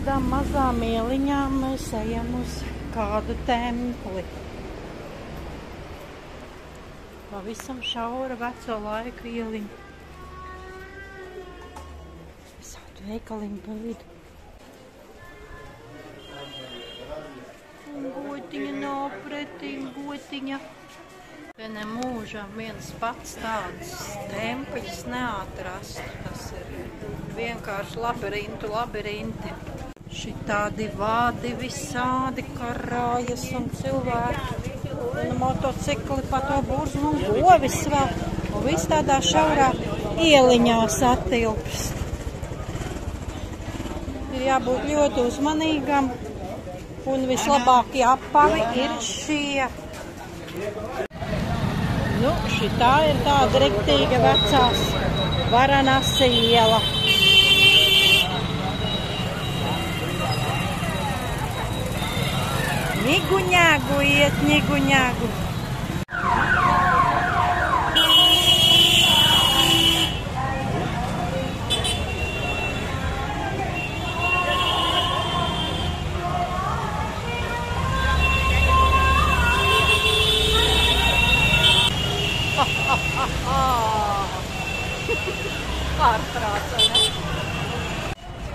kādām mazām ieliņām mēs ejam uz kādu templi. Pavisam šaura veco laiku ieliņa. Visādi veikaliņi pa vidu. Un gotiņa nav pretīm, gotiņa. Te nemūžam viens pats tāds tempļus neatrastu. Tas ir vienkārši labirinti. Šitādi vādi visādi karājas un cilvēki. Un motocikli pa to burzu un govis vēl. Un viss tādā šaurā ieliņā satilpst. Ir jābūt ļoti uzmanīgam. Un vislabākie apavi ir šie. Nu, šitā ir tāda riktīga vecās Varanasi iela. Ņiguņāgu iet, ņiguņāgu. Pārprāca, ne?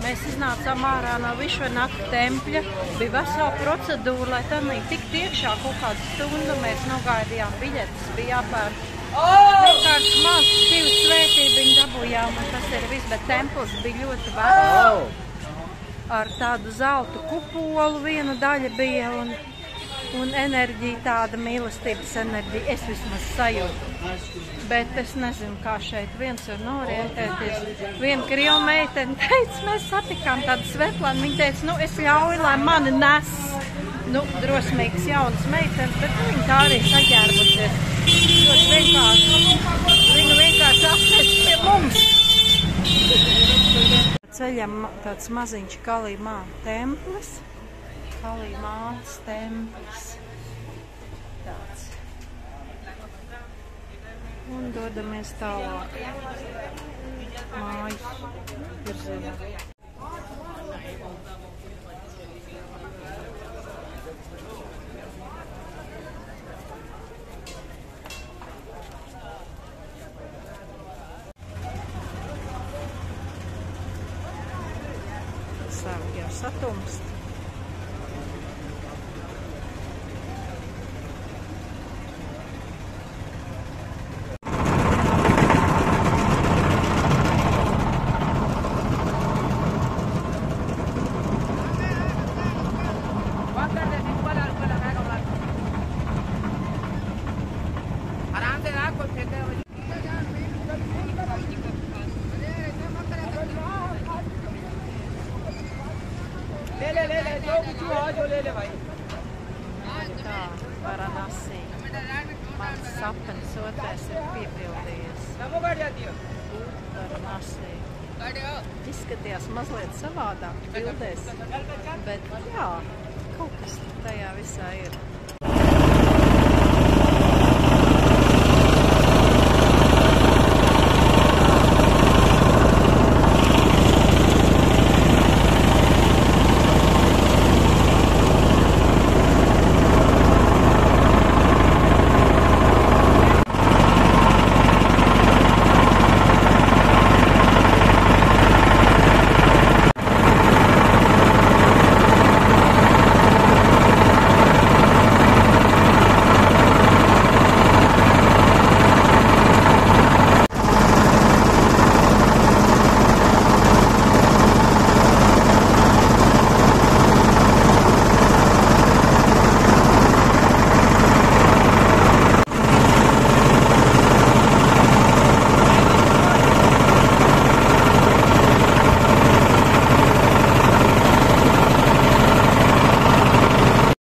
Mēs iznācām ārā no Višvanaka tempļa. Bija vesela procedūra, lai tam tiktu iekšā kaut kādu stundu. Mēs nogaidījām biļetes, bija jāpērk. Vienkārši maz divu svētību viņi dabūjām, un tas ir viss, bet templis bija ļoti vecs. Ar tādu zeltu kupolu viena daļa bija, un enerģija, tāda mīlestības enerģija, es vismaz sajūtu. Bet es nezinu, kā šeit viens var norientēties. Viena krievu meitene teica, mēs satikām tādu Svetlanu, viņa teica, nu es ļauju, lai mani nes. Nu, drosmīgas jaunas meitenes, bet viņa tā arī saģērbusies. Ļoti vienkārši. Viņu vienkārši apnes pie mums. Ceļam tāds maziņš Kalīmā templis. Kalīmāns templis. Tāds. Un dodamies tālāk. Mājas virzienā. Sāk jau satumst. Tā, Varanasi. Mans sapnis otrais ir piepildījies. Varanasi. Izskatījās mazliet savādāk bildēs, bet jā, kaut kas tajā visā ir.